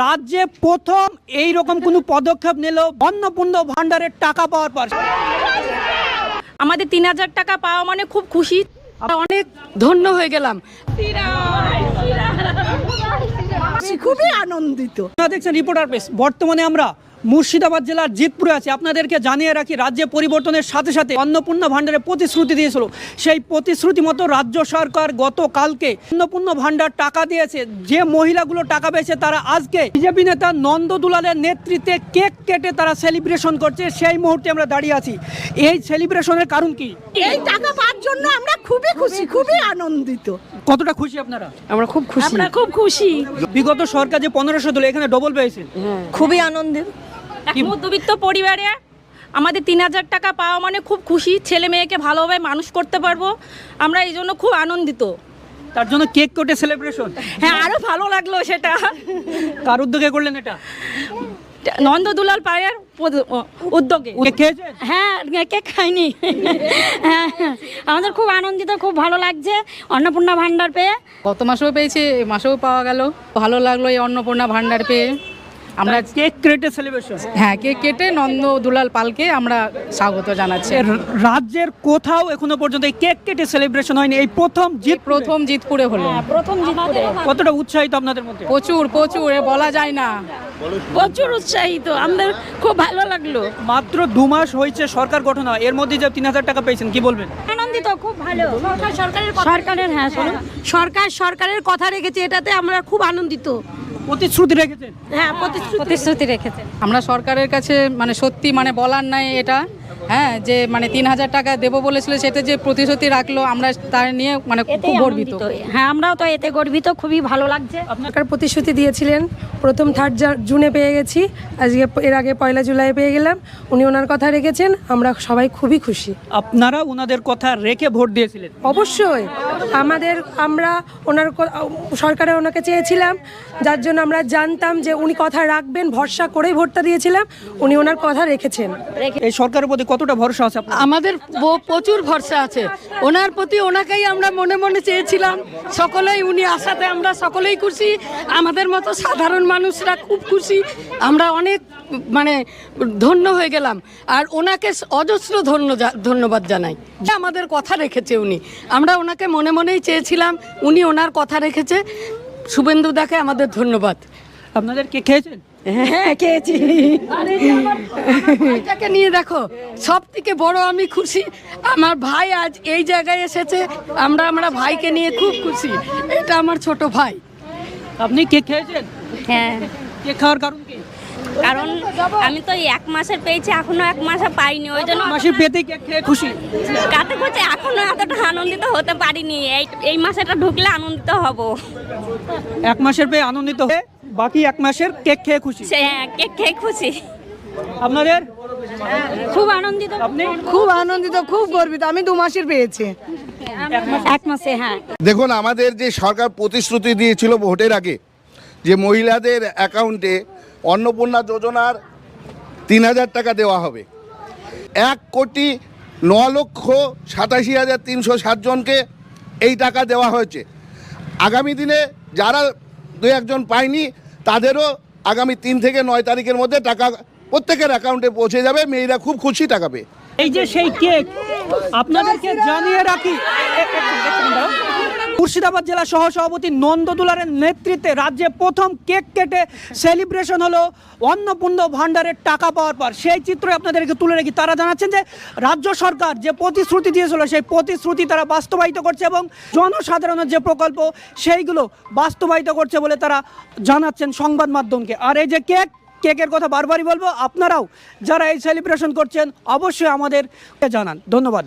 রাজ্যে প্রথম এই রকম কোনো পদক্ষেপ নিল অন্নপূর্ণা ভান্ডারের টাকা পাওয়ার পর। আমাদের 3000 টাকা পাওয়া মানে খুব খুশি, অনেক ধন্য হয়ে গেলাম, খুবই আনন্দিত। দেখছেন রিপোর্টার প্রেস। বর্তমানে আমরা মুর্শিদাবাদ জেলার জিতপুরে আছি। আপনাদেরকে জানিয়ে রাখি, রাজ্যে পরিবর্তনের সাথে সাথে অন্নপূর্ণা ভান্ডারে প্রতিশ্রুতি দিয়েছিল, সেই প্রতিশ্রুতি মতো রাজ্য সরকার গতকালকে অন্নপূর্ণা ভান্ডার টাকা দিয়েছে। যে মহিলাগুলো টাকা পেয়েছে তারা আজকে বিজেপি নেতা নন্দ দুলালের নেতৃত্বে কেক কেটে তারা সেলিব্রেশন করছে। সেই মুহূর্তে আমরা দাঁড়িয়ে আছি। এই সেলিব্রেশনের কারণ কি? এই টাকা পাওয়ার জন্য আমরা খুবই খুশি, খুবই আনন্দিত। কতটা খুশি আপনারা? আমরা খুব খুশি, আমরা খুব খুশি। বিগত সরকার যে 1500 দিল, এখানে ডবল পেয়েছে, খুবই আনন্দিত। মধ্যবিত্ত পরিবারে আমাদের 3000 টাকা পাওয়া মানে খুব খুশি, ছেলে মেয়েকে ভালোভাবে মানুষ করতে পারবো, আমরা এই জন্য খুব আনন্দিত। তার জন্য কেক কেটে সেলিব্রেশন। হ্যাঁ, আরো ভালো লাগলো সেটা। কার উদ্যোগে করলেন এটা? নন্দ দুলাল পাড়ার উদ্যোগে। কেক খেয়েছেন? হ্যাঁ, কেক খাইনি। হ্যাঁ, আমাদের খুব আনন্দিত, খুব ভালো লাগছে অন্নপূর্ণা ভান্ডার পেয়ে। গত মাসেও পেয়েছি, এই মাসেও পাওয়া গেল, ভালো লাগলো এই অন্নপূর্ণা ভান্ডার পেয়ে। আমরা কেক কেটে সেলিব্রেশন, হ্যাঁ, কেক কেটে নন্দ দুলাল পালকে আমরা স্বাগত জানাচ্ছি। রাজ্যের কোথাও এখনো পর্যন্ত এই কেক কেটে সেলিব্রেশন হয়নি, এই প্রথম জিতপুরে হলো। প্রথম জিতপুরে। কতটা উৎসাহিত আপনাদের মধ্যে? প্রচুর প্রচুর, বলা যায় না, প্রচুর উৎসাহিত, আমাদের খুব ভালো লাগলো। মাত্র 2 মাস হয়েছে সরকার গঠন হয়, এর মধ্যে যে 3000 টাকা পেয়েছেন, কি বলবেন? আনন্দিত, খুব ভালো। সরকারের কথা রেখেছে, এটাতে আমরা খুব আনন্দিত। প্রতিশ্রুতি রেখেছেন? হ্যাঁ, প্রতিশ্রুতি রেখেছেন। আমরা সরকারের কাছে মানে সত্যি মানে বলার নাই এটা, হ্যাঁ, যে মানে 3000 টাকা দেবো বলেছিল, সেটা যে প্রতিশ্রুতি রাখলো, আমরা তার নিয়ে মানে খুব গর্বিত। হ্যাঁ, আমরাও তো এতে গর্বিত, খুবই ভালো লাগছে। সরকার প্রতিশ্রুতি দিয়েছিলেন, প্রথম 3 জুনে পেয়ে গেছি, আজকে এর আগে 1 জুলাই পেয়ে গেলাম। উনি ওনার কথা রেখেছেন, আমরা সবাই খুবই খুশি। আপনারা ওনাদের কথা রেখে ভোট দিয়েছিলেন? অবশ্যই, আমরা ওনার সরকারে ওনাকে চেয়েছিলাম, যার জন্য আমরা জানতাম যে উনি কথা রাখবেন, ভরসা করেই ভোটটা দিয়েছিলাম। উনি ওনার কথা রেখেছেন। এই সরকারের প্রতি কতটা ভরসা আছে আপনার? আমাদের প্রচুর ভরসা আছে ওনার প্রতি, ওনাকেই আমরা মনে মনে চেয়েছিলাম। সকলেই উনি আসাতে আমরা সকলেই খুশি, আমাদের মতো সাধারণ মানুষরা খুব খুশি। আমরা অনেক মানে ধন্য হয়ে গেলাম, আর ওনাকে অজস্র ধন্যবাদ জানাই যে আমাদের কথা রেখেছে উনি। আমরা ওনাকে মনে মনেই চেয়েছিলাম, উনি ওনার কথা রেখেছে। শুভেন্দু দাকে আমাদের ধন্যবাদ। আপনাদের কে খেয়েছেন? হ্যাঁ, খেয়েছি। এটাকে নিয়ে দেখো, সব থেকে বড় আমি খুশি, আমার ভাই আজ এই জায়গায় এসেছে, আমরা ভাইকে নিয়ে খুব খুশি। এটা আমার ছোট ভাই। আপনি কে খেয়েছেন? হ্যাঁ, কেক খাওয়ার কারণ কি? কারণ আমি তো 1 মাসের পেয়েছি, এখনো 1 মাসে পাইনি, ওই জন্য মাসে পেতে কেক খেয়ে খুশি। কাতে করছে, এখনো এতটা আনন্দিত হতে পারিনি। এই মাসেটা ঢুকলে আনন্দিত হব। 1 মাসের পেয়ে আনন্দিত হয়ে বাকি 1 মাসের কেক খেয়ে খুশি। হ্যাঁ, কেক খেয়ে খুশি। আপনাদের? খুব আনন্দিত। আপনি? খুব আনন্দিত, খুব গর্বিত। আমি 2 মাসের পেয়েছি। 1 মাসে। হ্যাঁ, দেখুন, আমাদের যে সরকার প্রতিশ্রুতি দিয়েছিল ভোটের আগে, যে মহিলাদের অ্যাকাউন্টে অন্নপূর্ণা যোজনার 3000 টাকা দেওয়া হবে, 1,09,87,307 জনকে এই টাকা দেওয়া হয়েছে। আগামী দিনে যারা 2-1 জন পায়নি, তাদেরও আগামী 3 থেকে 9 তারিখের মধ্যে টাকা প্রত্যেকের অ্যাকাউন্টে পৌঁছে যাবে। মেয়েরা খুব খুশি টাকা পেয়ে। এই যে সেই কেক, আপনাদেরকে জানিয়ে রাখি, মুর্শিদাবাদ জেলা সহ সভাপতি নন্দ দুলালের নেতৃত্বে রাজ্যে প্রথম কেক কেটে সেলিব্রেশন হলো অন্নপূর্ণা ভান্ডারের টাকা পাওয়ার পর। সেই চিত্র আপনাদেরকে তুলে রেখি। তারা জানাচ্ছেন যে রাজ্য সরকার যে প্রতিশ্রুতি দিয়েছিল, সেই প্রতিশ্রুতি তারা বাস্তবায়িত করছে এবং জনসাধারণের যে প্রকল্প সেইগুলো বাস্তবায়িত করছে বলে তারা জানাচ্ছেন সংবাদ মাধ্যমকে। আর এই যে কেকের কথা বারবারই বলবো, আপনারাও যারা এই সেলিব্রেশন করছেন অবশ্যই আমাদের জানান। ধন্যবাদ।